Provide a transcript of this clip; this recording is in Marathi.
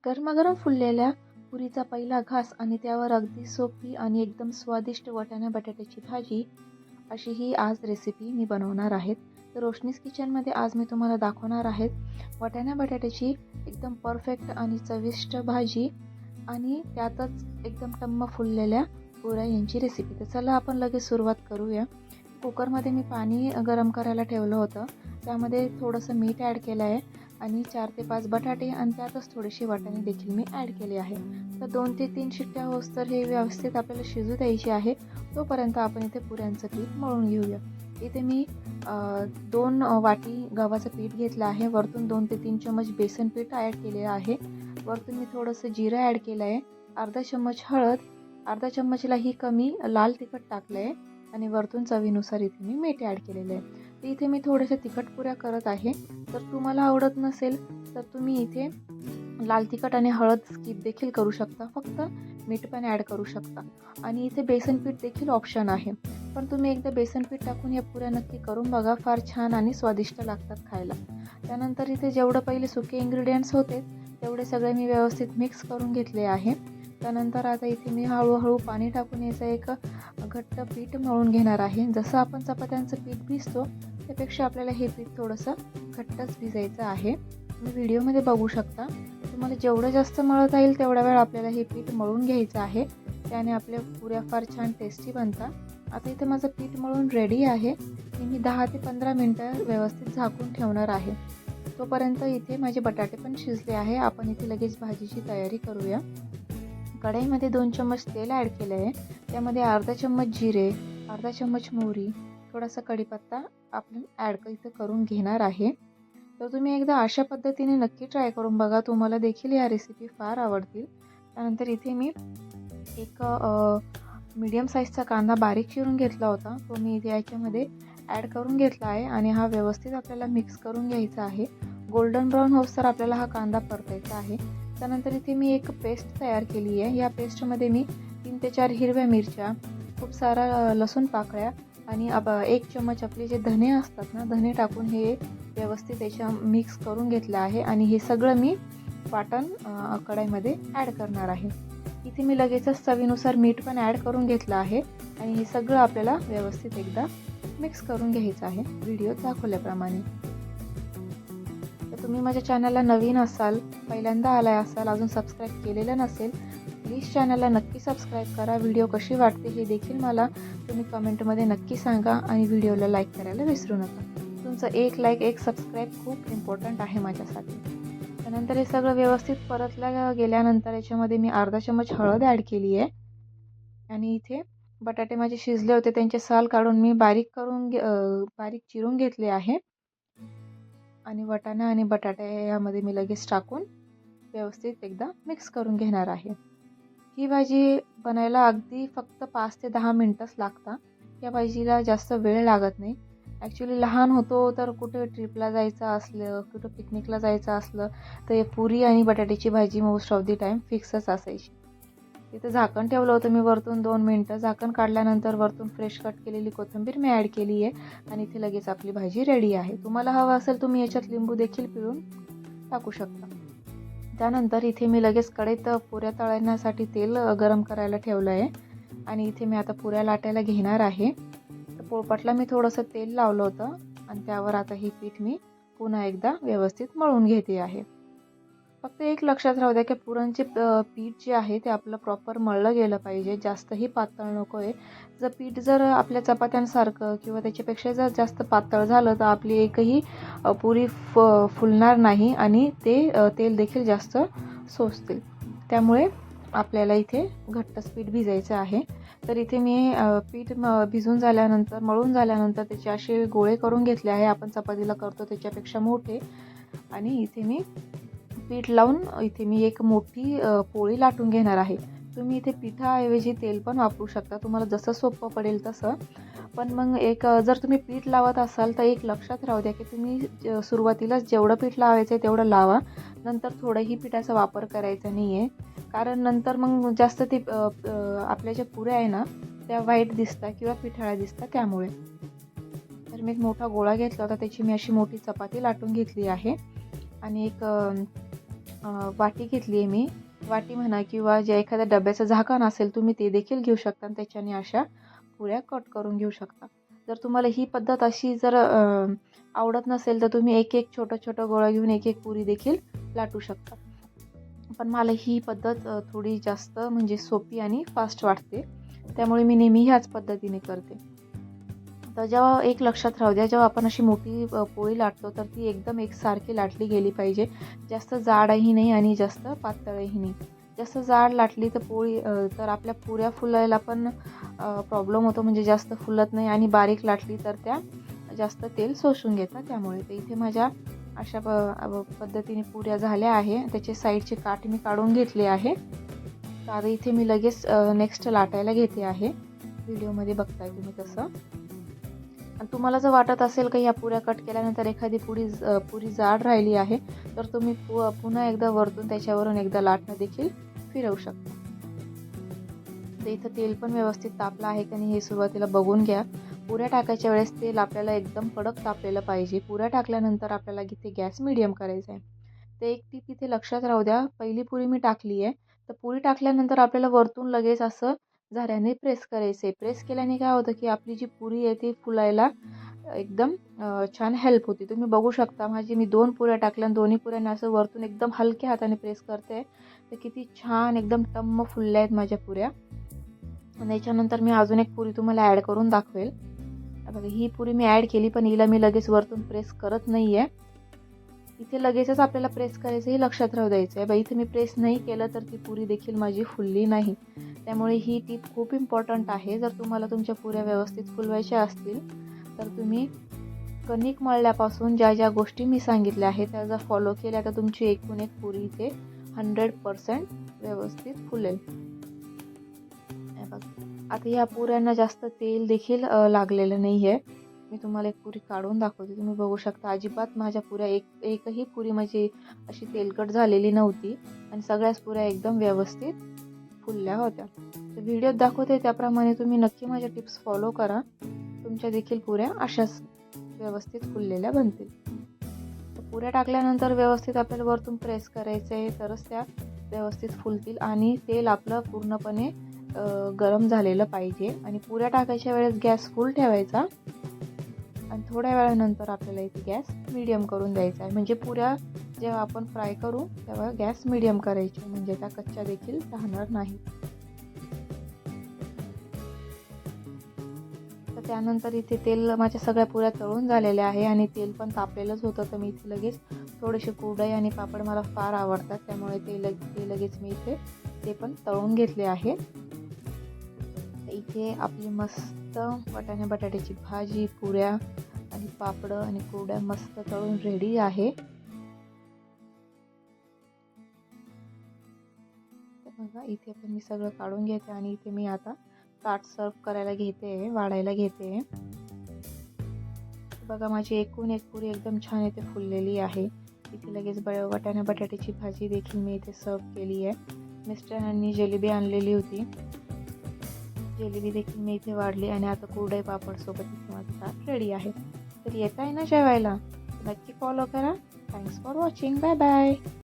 गरमागरम फुललेल्या पुरीचा पहिला घास आणि त्यावर अगदी सोपी आणि एकदम स्वादिष्ट वाटाणा बटाट्याची भाजी अशी ही आज रेसिपी मी बनवणार आहे. तर रोशनीज किचनमध्ये आज मी तुम्हाला दाखवणार आहे वाटाणा बटाट्याची एकदम परफेक्ट आणि चविष्ट भाजी आणि त्यातच एकदम टम्म फुललेल्या पुऱ्या यांची रेसिपी. तर चला आपण लगेच सुरुवात करूया. कुकरमध्ये मी पाणी गरम करायला ठेवलं होतं. त्यामध्ये थोडंसं मीठ ॲड केलं आहे आणि 4 ते 5 बटाटे आणि त्यातच थोडेसे वाटाणे देखील मी ॲड केले आहे. तर 2 ते 3 शिट्ट्या होस तर हे व्यवस्थित आपल्याला शिजू द्यायचे आहे. तोपर्यंत आपण इथे पुऱ्यांचं पीठ मळून घेऊया. इथे मी 2 वाटी गव्हाचं पीठ घेतलं आहे. वरतून 2 ते 3 चमच बेसन पीठ ॲड केलेलं आहे. वरतून मी थोडंसं जिरं ॲड केलं आहे. अर्धा चम्मच हळद, अर्धा चम्मचलाही कमी लाल तिखट टाकलं आहे आणि वरतून चवीनुसार इथे मी मीठ ॲड केलेलं आहे. तर इथे मी थोड्याशा तिखट पुऱ्या करत आहे. तर तुम्हाला आवडत नसेल तर तुम्ही इथे लाल तिखट आणि हळद स्किप देखील करू शकता. फक्त मीठ पण ॲड करू शकता. आणि इथे बेसन पीठ देखील ऑप्शन आहे. पण तुम्ही एकदा बेसन पीठ टाकून या पुऱ्या नक्की करून बघा. फार छान आणि स्वादिष्ट लागतात खायला. त्यानंतर इथे जेवढं पहिले सुके इन्ग्रेडियंट्स होते तेवढे सगळे मी व्यवस्थित मिक्स करून घेतले आहे. त्यानंतर आता इथे मी हळूहळू पाणी टाकून याचं एक घट्ट पीठ मळून घेणार आहे. जसं आपण चपात्यांचं पीठ भिजतो त्यापेक्षा आपल्याला हे पीठ थोडंसं घट्टच भिजायचं आहे. तुम्ही व्हिडिओमध्ये बघू शकता. तुम्हाला जेवढं जास्त मळता येईल तेवढा वेळ आपल्याला हे पीठ मळून घ्यायचं आहे. त्याने आपल्या पुऱ्या फार छान टेस्टी बनतात. आता इथे माझं पीठ मळून रेडी आहे. मी 10 ते 15 मिनटं व्यवस्थित झाकून ठेवणार आहे. तोपर्यंत इथे माझे बटाटे पण शिजले आहे. आपण इथे लगेच भाजीची तयारी करूया. कढईमध्ये 2 चम्मच तेल ॲड केलं आहे. त्यामध्ये अर्धा चम्मच जिरे, अर्धा चम्मच मोहरी, थोडासा कढीपत्ता आपण ॲड इथं करून घेणार आहे. तर तुम्ही एकदा अशा पद्धतीने नक्की ट्राय करून बघा. तुम्हाला देखील या रेसिपी फार आवडतील. त्यानंतर इथे मी एक मीडियम साईजचा कांदा बारीक चिरून घेतला होता. तो मी इथे याच्यामध्ये ॲड करून घेतला आहे आणि हा व्यवस्थित आपल्याला मिक्स करून घ्यायचा आहे. गोल्डन ब्राऊन होईस्तोवर आपल्याला हा कांदा परतायचा आहे. त्यानंतर इथे मी एक पेस्ट तयार केली आहे. या पेस्टमध्ये मी 3 ते 4 हिरव्या मिरच्या, खूप सारा लसूण पाकळ्या आणि 1 चम्मच आपले जे धने असतात ना, धने टाकून हे व्यवस्थित याच्या मिक्स करून घेतलं आहे आणि हे सगळं मी वाटण कढईमध्ये ॲड करणार आहे. इथे मी लगेचच चवीनुसार मीठ पण ॲड करून घेतलं आहे आणि हे सगळं आपल्याला व्यवस्थित एकदा मिक्स करून घ्यायचं आहे व्हिडिओत दाखवल्याप्रमाणे. तर तुम्ही माझ्या चॅनलला नवीन असाल, पहिल्यांदा आलाय असाल, अजून सबस्क्राईब केलेलं नसेल, प्लीज चॅनलला नक्की सबस्क्राईब करा. व्हिडिओ कशी वाटते हे देखील मला तुम्ही कमेंटमध्ये नक्की सांगा आणि व्हिडिओला लाईक करायला विसरू नका. तुमचं एक लाईक, एक सबस्क्राईब खूप इम्पॉर्टंट आहे माझ्यासाठी. त्यानंतर हे सगळं व्यवस्थित परतल्या गेल्यानंतर याच्यामध्ये मी अर्धा चम्मच हळद ॲड केली आहे आणि इथे बटाटे माझे शिजले होते त्यांचे साल काढून मी बारीक चिरून घेतले आहे आणि वाटाणा आणि बटाटे यामध्ये मी लगेच टाकून व्यवस्थित एकदा मिक्स करून घेणार आहे. ही भाजी बनायला अगदी फक्त 5 ते 10 मिनटंच लागतात. या भाजीला जास्त वेळ लागत नाही. ॲक्च्युली लहान होतो तर कुठे ट्रिपला जायचं असलं, कुठं पिकनिकला जायचं असलं तर पुरी आणि बटाट्याची भाजी मोस्ट ऑफ दी टाईम फिक्सच असायची. तिथं झाकण ठेवलं होतं मी वरतून 2 मिनटं. झाकण काढल्यानंतर वरतून फ्रेश कट केलेली कोथिंबीर मी ॲड केली आहे आणि इथे लगेच आपली भाजी रेडी आहे. तुम्हाला हवं असेल तुम्ही याच्यात लिंबू देखील पिळून टाकू शकता. त्यानंतर इथे मी लगेच कढईत पुऱ्या तळण्यासाठी तेल गरम करायला ठेवलं आहे आणि इथे मी आता पुऱ्या लाटायला घेणार आहे. तर पोळपाटला मी थोडंसं तेल लावलं होतं आणि त्यावर आता हे पीठ मी पुन्हा एकदा व्यवस्थित मळून घेते आहे. फक्त एक लक्षात राहू द्या की पुरणचे पीठ जे आहे ते आपलं प्रॉपर मळलं गेलं पाहिजे. जास्तही पातळ नको आहे. पीठ जर आपल्या चपात्यांसारखं किंवा त्याच्यापेक्षा जर जास्त पातळ झालं तर आपली एकही पुरी फुलणार नाही आणि ते तेल देखील जास्त सोसतील. त्यामुळे आपल्याला इथे घट्टच पीठ भिजायचं आहे. तर इथे मी पीठ भिजून झाल्यानंतर, मळून झाल्यानंतर त्याचे असे गोळे करून घेतले आहे. आपण चपातीला करतो त्याच्यापेक्षा मोठे. आणि इथे मी पीठ लावून इथे मी एक मोठी पोळी लाटून घेणार आहे. तुम्ही इथे पिठाऐवजी तेल पण वापरू शकता. तुम्हाला जसं सोपं पडेल तसं. पण मग जर तुम्ही पीठ लावत असाल तर एक लक्षात राहू द्या की तुम्ही सुरुवातीलाच जेवढं पीठ लावायचं आहे तेवढं लावा. नंतर थोडंही पिठाचा वापर करायचा नाही आहे. कारण नंतर मग जास्त ती आपल्या ज्या पुऱ्या आहे ना त्या व्हाईट दिसतात किंवा पिठाळ्या दिसतात त्यामुळे. तर मी एक मोठा गोळा घेतला होता. त्याची मी अशी मोठी चपाती लाटून घेतली आहे आणि एक वाटी घेतली आहे मी. वाटी म्हणा किंवा जे एखाद्या डब्याचं झाकण असेल तुम्ही ते देखील घेऊ शकता आणि त्याच्याने अशा पुऱ्या कट करून घेऊ शकता. जर तुम्हाला ही पद्धत अशी जर आवडत नसेल तर तुम्ही एक एक छोटं गोळा घेऊन एक एक पुरी देखील लाटू शकता. पण मला ही पद्धत थोडी जास्त म्हणजे सोपी आणि फास्ट वाटते, त्यामुळे मी नेहमी ह्याच पद्धतीने करते. तर जेव्हा एक लक्षात राहू द्या, जेव्हा आपण अशी मोठी पोळी लाटतो तर ती एकदम एकसारखी लाटली गेली पाहिजे. जास्त जाडही नाही आणि जास्त पातळही नाही. जास्त जाड लाटली तर पोळी तर आपल्या पुऱ्या फुलायला पण प्रॉब्लेम होतो, म्हणजे जास्त फुलत नाही. आणि बारीक लाटली तर त्या जास्त तेल शोषून घेतात. त्यामुळे तर इथे माझ्या अशा पद्धतीने पुऱ्या झाल्या आहे. त्याचे साईडचे काठ मी काढून घेतले आहे. तर आता इथे मी लगेच नेक्स्ट लाटायला घेते आहे. व्हिडिओमध्ये बघताय तुम्ही तसं. आणि तुम्हाला जर वाटत असेल की या पुऱ्या कट केल्यानंतर एखादी पुरी जाड राहिली आहे तर तुम्ही पुन्हा एकदा वरतून त्याच्यावरून एकदा लाटणं देखील फिरवू शकता. तर इथं तेल पण व्यवस्थित तापलं आहे की नाही हे सुरुवातीला बघून घ्या. पुऱ्या टाकायच्या वेळेस तेल आपल्याला एकदम कडक तापलेलं पाहिजे. पुऱ्या टाकल्यानंतर आपल्याला इथे गॅस मीडियम करायचा आहे. तर एक टीप इथे लक्षात राहू द्या. पहिली पुरी मी टाकली आहे, तर पुरी टाकल्यानंतर आपल्याला वरतून लगेच असं झाऱ्याने प्रेस करायचं आहे. प्रेस केल्याने काय होतं की आपली जी पुरी आहे ती फुलायला एकदम छान हेल्प होती. तुम्ही बघू शकता मी 2 पुऱ्या टाकल्या आणि दोन्ही पुऱ्यांना असं वरतून एकदम हलक्या हाताने प्रेस करते, तर किती छान एकदम टम्म फुलल्या आहेत माझ्या पुऱ्या. आणि याच्यानंतर मी अजून एक पुरी तुम्हाला ॲड करून दाखवेल. बघा ही पुरी मी ॲड केली, पण हिला मी लगेच वरतून प्रेस करत नाही आहे. इथे लगेचच आपल्याला प्रेस करायचं हे लक्षात राहू द्यायचं आहे. इथे मी प्रेस नाही केलं तर ती पुरी देखील माझी फुलली नाही. त्यामुळे ही टीप खूप इम्पॉर्टंट आहे. जर तुम्हाला तुमच्या पुऱ्या व्यवस्थित फुलवायच्या असतील तर तुम्ही कणिक मळल्यापासून ज्या ज्या गोष्टी मी सांगितल्या आहेत त्या जर फॉलो केल्या तर तुमची एकूण एक पुरी इथे 100% व्यवस्थित फुलेल. आता या पुऱ्यांना जास्त तेल देखील लागलेलं नाही आहे. मी तुम्हाला एक पुरी काढून दाखवते. तुम्ही बघू शकता अजिबात माझ्या पुऱ्या एकही पुरी माझी अशी तेलकट झालेली नव्हती आणि सगळ्याच पुऱ्या एकदम व्यवस्थित फुलल्या होत्या. तर व्हिडिओत दाखवते त्याप्रमाणे तुम्ही नक्की माझ्या टिप्स फॉलो करा. तुमच्या देखील पुऱ्या अशाच व्यवस्थित फुललेल्या बनतील. पुऱ्या टाकल्यानंतर व्यवस्थित आपल्याला वरतून प्रेस करायचं आहे, तरच त्या व्यवस्थित फुलतील. आणि तेल आपलं पूर्णपणे गरम झालेलं पाहिजे. आणि पुऱ्या टाकायच्या वेळेस गॅस फुल ठेवायचा आणि थोड्या वेळानंतर आपल्याला इथे गॅस मीडियम करून द्यायचा आहे. म्हणजे पुऱ्या जेव्हा आपण फ्राय करू तेव्हा गॅस मीडियम करायचे, म्हणजे त्या कच्च्या देखील राहणार नाही. तर त्यानंतर इथे तेल माझ्या सगळ्या पुऱ्या तळून झालेल्या आहे आणि तेल पण तापलेलंच होतं. तर मी इथे लगेच थोडेसे कुरडई आणि पापड मला फार आवडतात, त्यामुळे ते लगेच मी इथे ते पण तळून घेतले आहे. इथे आपली मस्त वाटाणे बटाट्याची भाजी, पुऱ्या आणि पापड आणि कुरड्या मस्त तळून रेडी आहे. तर बघा इथे पण मी सगळं काढून घेते आणि इथे मी आता ताट सर्व करायला घेते, वाढायला घेते. बघा माझी एकूण एक पुरी एकदम छान इथे फुललेली आहे. इथे लगेच वाटाणे बटाट्याची भाजी देखील मी इथे सर्व केली आहे. मिस्टरांनी जिलेबी आणलेली होती, जिलेबी देखील मी इथे वाढली आणि आता कुरडई पापड सोबत इथे माझं ताट रेडी आहे. तर येत आहे ना जेवायला, नक्की फॉलो करा. Thanks for watching. Bye bye.